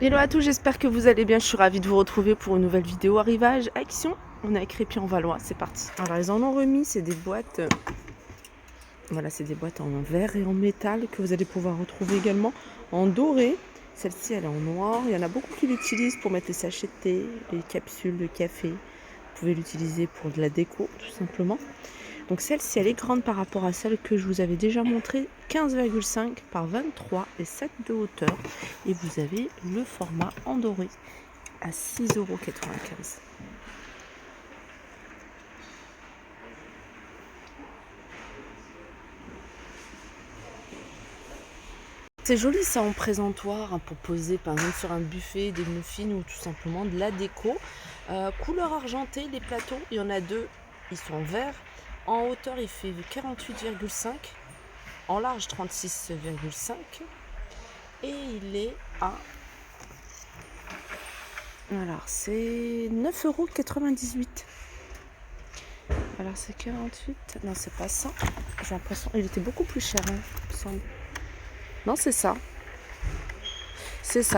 Hello à tous, j'espère que vous allez bien. Je suis ravie de vous retrouver pour une nouvelle vidéo Arrivage Action. On est à Crépy-en-Valois, c'est parti. Alors ils en ont remis, c'est des boîtes. Voilà, c'est des boîtes en verre et en métal que vous allez pouvoir retrouver également en doré. Celle-ci elle est en noir. Il y en a beaucoup qui l'utilisent pour mettre les sachets de thé, les capsules de café. Vous pouvez l'utiliser pour de la déco tout simplement. Donc celle-ci elle est grande par rapport à celle que je vous avais déjà montrée, 15,5 par 23 et 7 de hauteur. Et vous avez le format en doré à 6,95 €. C'est joli ça en présentoir, hein, pour poser par exemple sur un buffet, des muffins ou tout simplement de la déco. Couleur argentée, les plateaux, il y en a deux, ils sont verts. En hauteur il fait 48,5, en large 36,5 et il est à... Alors c'est 9,98 €. Alors c'est 48, non c'est pas ça, j'ai l'impression, il était beaucoup plus cher, hein, il me semble. Non c'est ça,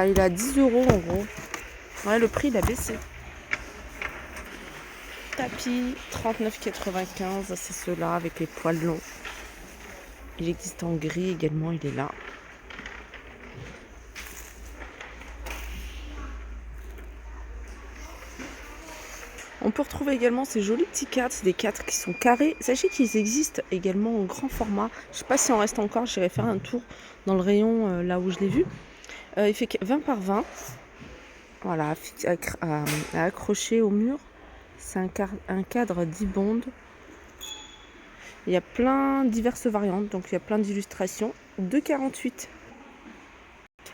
il est à 10 € en gros. Ouais, le prix il a baissé. Tapis 39,95 €, c'est ceux-là avec les poils longs. Il existe en gris également, il est là. On peut retrouver également ces jolis petits cadres, c'est des cadres qui sont carrés. Sachez qu'ils existent également en grand format. Je ne sais pas si en reste encore, j'irai faire un tour dans le rayon là où je l'ai vu. Il fait 20 par 20. Voilà, à accrocher au mur. C'est un cadre 10 bondes. Il y a plein diverses variantes, donc il y a plein d'illustrations. 2,48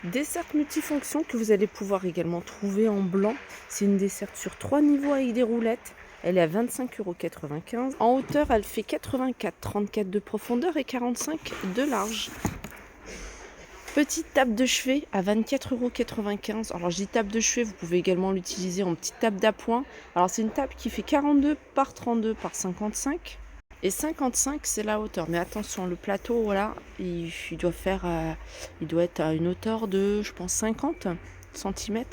€. Desserte multifonction que vous allez pouvoir également trouver en blanc. C'est une desserte sur 3 niveaux avec des roulettes. Elle est à 25,95 €. En hauteur, elle fait 84, 34 de profondeur et 45 de large. Petite table de chevet à 24,95 €. Alors je dis table de chevet, vous pouvez également l'utiliser en petite table d'appoint. Alors c'est une table qui fait 42 par 32 par 55. Et 55 c'est la hauteur. Mais attention, le plateau, voilà, il doit être à une hauteur de, je pense, 50 cm.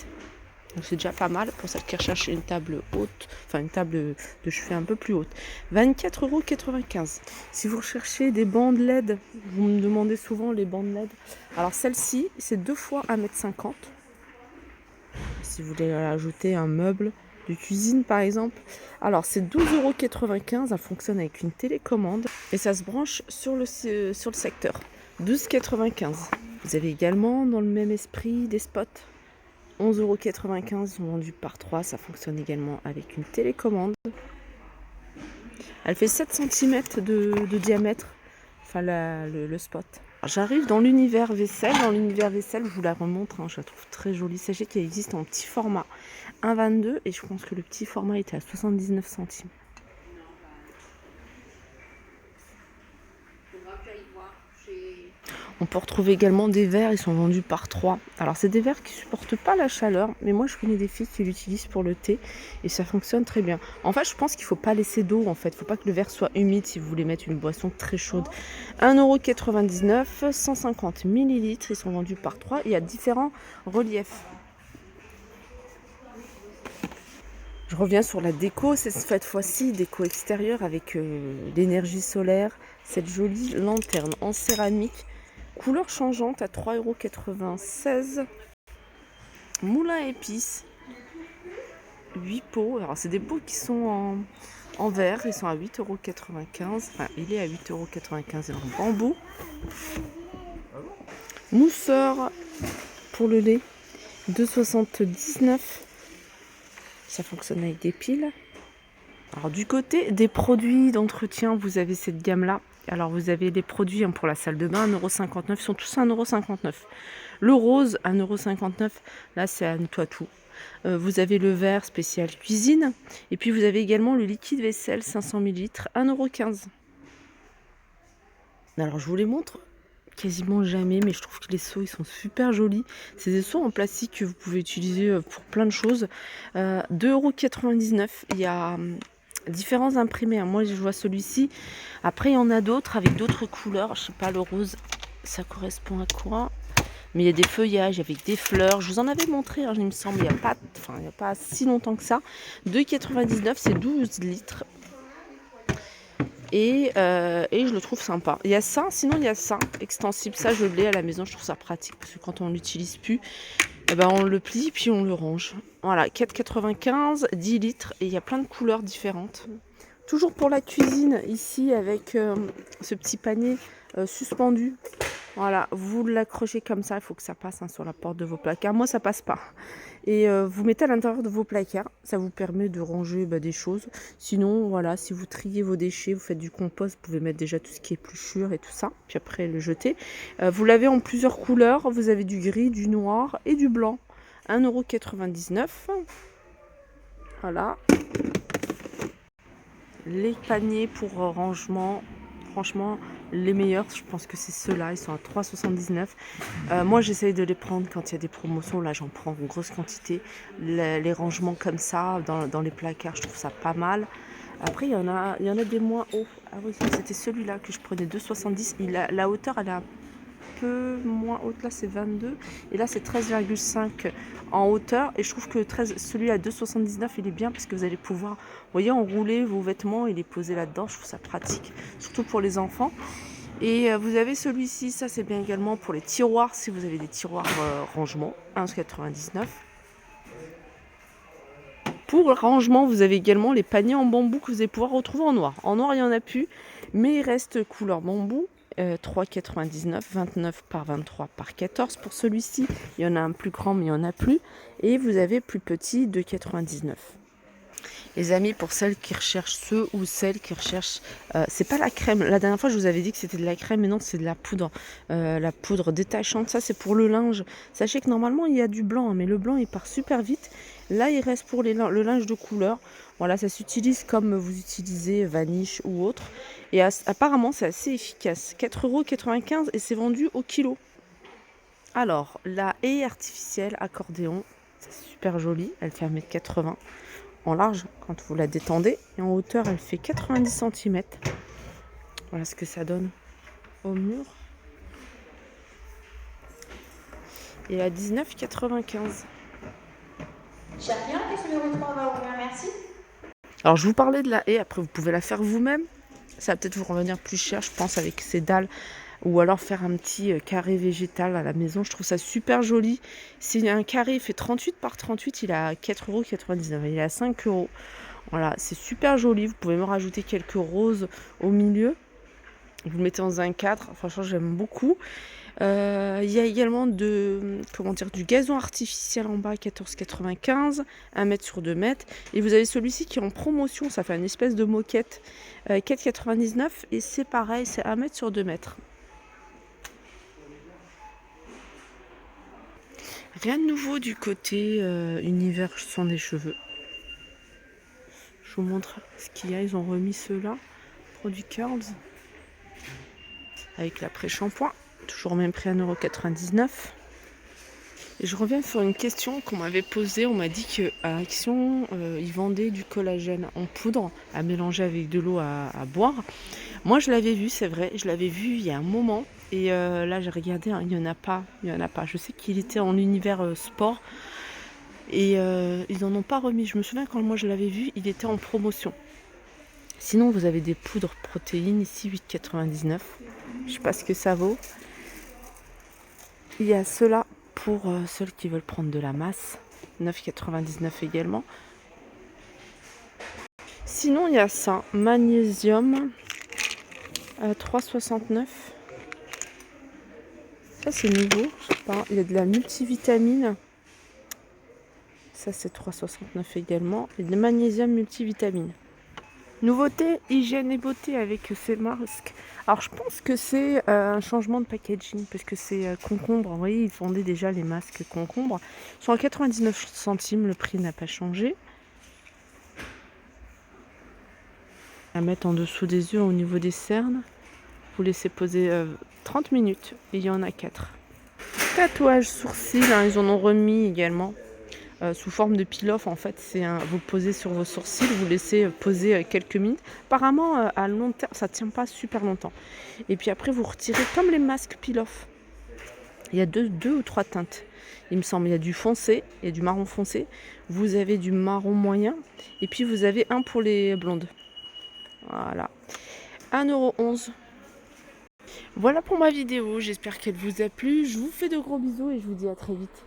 Donc c'est déjà pas mal pour celles qui recherchent une table haute, enfin une table de chevet un peu plus haute. 24,95 €. Si vous recherchez des bandes LED, vous me demandez souvent les bandes LED. Alors celle-ci, c'est 2 fois 1,50 m. Si vous voulez ajouter un meuble de cuisine par exemple. Alors c'est 12,95 €. Elle fonctionne avec une télécommande et ça se branche sur le secteur. 12,95 €. Vous avez également dans le même esprit des spots. 11,95 € sont vendus par 3. Ça fonctionne également avec une télécommande. Elle fait 7 cm de diamètre, enfin le spot. J'arrive dans l'univers vaisselle. Dans l'univers vaisselle, je vous la remontre, hein, je la trouve très jolie. Sachez qu'elle existe en petit format 1,22 et je pense que le petit format était à 79 centimes. On peut retrouver également des verres, ils sont vendus par 3. Alors c'est des verres qui ne supportent pas la chaleur, mais moi je connais des filles qui l'utilisent pour le thé et ça fonctionne très bien. En fait je pense qu'il ne faut pas laisser d'eau, en fait, il ne faut pas que le verre soit humide si vous voulez mettre une boisson très chaude. 1,99 €, 150 ml, ils sont vendus par 3, il y a différents reliefs. Je reviens sur la déco, cette fois-ci déco extérieure avec l'énergie solaire, cette jolie lanterne en céramique. Couleur changeante à 3,96 €. Moulin à épices, 8 pots. Alors c'est des pots qui sont en verre, ils sont à 8,95 €. Enfin, il est à 8,95 € en bambou. Mousseur pour le lait, 2,79 €. Ça fonctionne avec des piles. Alors du côté des produits d'entretien, vous avez cette gamme-là. Alors vous avez les produits, hein, pour la salle de bain, 1,59 €, ils sont tous à 1,59 €. Le rose, 1,59 €, là c'est à nettoie tout. Vous avez le verre spécial cuisine. Et puis vous avez également le liquide vaisselle 500 ml, 1,15 €. Alors je vous les montre quasiment jamais, mais je trouve que les seaux ils sont super jolis. C'est des seaux en plastique que vous pouvez utiliser pour plein de choses. 2,99 €. Il y a différents imprimés, hein. Moi je vois celui-ci. Après il y en a d'autres avec d'autres couleurs. Je sais pas, le rose ça correspond à quoi? mais il y a des feuillages avec des fleurs. Je vous en avais montré, hein, il me semble, il n'y a pas si longtemps que ça. 2,99 €, c'est 12 litres. Et je le trouve sympa. Il y a ça, sinon il y a ça, extensible. Ça, je l'ai à la maison, je trouve ça pratique. Parce que quand on l'utilise plus, eh ben, on le plie puis on le range. Voilà, 4,95 €, 10 litres. Et il y a plein de couleurs différentes. Toujours pour la cuisine, ici, avec ce petit panier suspendu. Voilà, vous l'accrochez comme ça, il faut que ça passe, hein, sur la porte de vos placards. Moi, ça passe pas. Et vous mettez à l'intérieur de vos placards, ça vous permet de ranger des choses. Sinon, voilà, si vous triez vos déchets, vous faites du compost, vous pouvez mettre déjà tout ce qui est épluchure et tout ça, puis après le jeter. Vous l'avez en plusieurs couleurs, vous avez du gris, du noir et du blanc. 1,99 €. Voilà. Les paniers pour rangement, franchement, les meilleurs, je pense que c'est ceux-là, ils sont à 3,79 €. Moi, j'essaye de les prendre quand il y a des promotions. Là, j'en prends en grosse quantité. Les rangements comme ça, dans les placards, je trouve ça pas mal. Après, il y en a des moins hauts. Ah oui, c'était celui-là que je prenais, 2,70 €. La hauteur, elle est un peu moins haute. Là, c'est 22. Et là, c'est 13,5 en hauteur. Et je trouve que celui à 2,79 €, il est bien parce que vous allez pouvoir, vous voyez, enrouler vos vêtements et les poser là-dedans. Je trouve ça pratique, surtout pour les enfants. Et vous avez celui-ci, ça c'est bien également pour les tiroirs, si vous avez des tiroirs rangement, 1,99 €. Pour le rangement, vous avez également les paniers en bambou que vous allez pouvoir retrouver en noir. En noir, il n'y en a plus, mais il reste couleur bambou. 3,99 €, 29 par 23 par 14 pour celui-ci. Il y en a un plus grand, mais il n'y en a plus. Et vous avez plus petit, 2,99 €. Les amis, pour celles qui recherchent, ceux ou celles qui recherchent, c'est pas la crème. La dernière fois, je vous avais dit que c'était de la crème, mais non, c'est de la poudre détachante. Ça, c'est pour le linge. Sachez que normalement, il y a du blanc, hein, mais le blanc, il part super vite. Là, il reste pour le linge de couleur. Voilà, ça s'utilise comme vous utilisez Vanish ou autre. Et apparemment, c'est assez efficace. 4,95 € et c'est vendu au kilo. Alors, la haie artificielle accordéon, c'est super joli. Elle fait 1,80 m en large quand vous la détendez. Et en hauteur, elle fait 90 cm. Voilà ce que ça donne au mur. Et à 19,95 €. Chacun, ce numéro 3 va ouvrir, merci. Alors, je vous parlais de la haie. Après, vous pouvez la faire vous-même. Ça va peut-être vous revenir plus cher, je pense, avec ces dalles. Ou alors faire un petit carré végétal à la maison. Je trouve ça super joli. C'est un carré, il fait 38 par 38. Il est à 4,99 €. Il est à 5 €. Voilà, c'est super joli. Vous pouvez me rajouter quelques roses au milieu. Vous le mettez dans un cadre. Franchement, j'aime beaucoup. Il y a également du gazon artificiel en bas, 14,95 €, 1 mètre sur 2 mètres. Et vous avez celui-ci qui est en promotion. Ça fait une espèce de moquette. 4,99 € et c'est pareil, c'est 1 mètre sur 2 mètres. Rien de nouveau du côté univers soin des cheveux. Je vous montre ce qu'il y a. Ils ont remis ceux-là. Produits Curls. Avec l'après-shampoing. Toujours au même prix, 1,99 €. Et je reviens sur une question qu'on m'avait posée. On m'a dit qu'à Action, ils vendaient du collagène en poudre à mélanger avec de l'eau à boire. Moi, je l'avais vu, c'est vrai. Je l'avais vu il y a un moment. Et là, j'ai regardé, hein, il n'y en a pas. Je sais qu'il était en univers sport. Et ils n'en ont pas remis. Je me souviens quand moi je l'avais vu, il était en promotion. Sinon, vous avez des poudres protéines ici, 8,99 €. Je ne sais pas ce que ça vaut. Il y a ceux-là pour ceux qui veulent prendre de la masse. 9,99 € également. Sinon, il y a ça. Magnésium. 3,69 €. Ça, c'est nouveau. Je sais pas. Il y a de la multivitamine. Ça, c'est 3,69 € également. Et de magnésium multivitamine. Nouveauté, hygiène et beauté avec ces masques. Alors, je pense que c'est un changement de packaging parce que c'est concombre. Vous voyez, ils vendaient déjà les masques concombre. Ils sont à 99 centimes. Le prix n'a pas changé. À mettre en dessous des yeux au niveau des cernes. Vous laissez poser 30 minutes. Et il y en a 4. Tatouage sourcils, hein, ils en ont remis également. Sous forme de peel-off, en fait, vous posez sur vos sourcils, vous laissez poser quelques minutes. Apparemment, à long terme, ça ne tient pas super longtemps. Et puis après, vous retirez comme les masques peel-off. Il y a deux ou trois teintes, il me semble. Il y a du foncé, il y a du marron foncé. Vous avez du marron moyen. Et puis vous avez un pour les blondes. Voilà. 1,11 €. Voilà pour ma vidéo. J'espère qu'elle vous a plu. Je vous fais de gros bisous et je vous dis à très vite.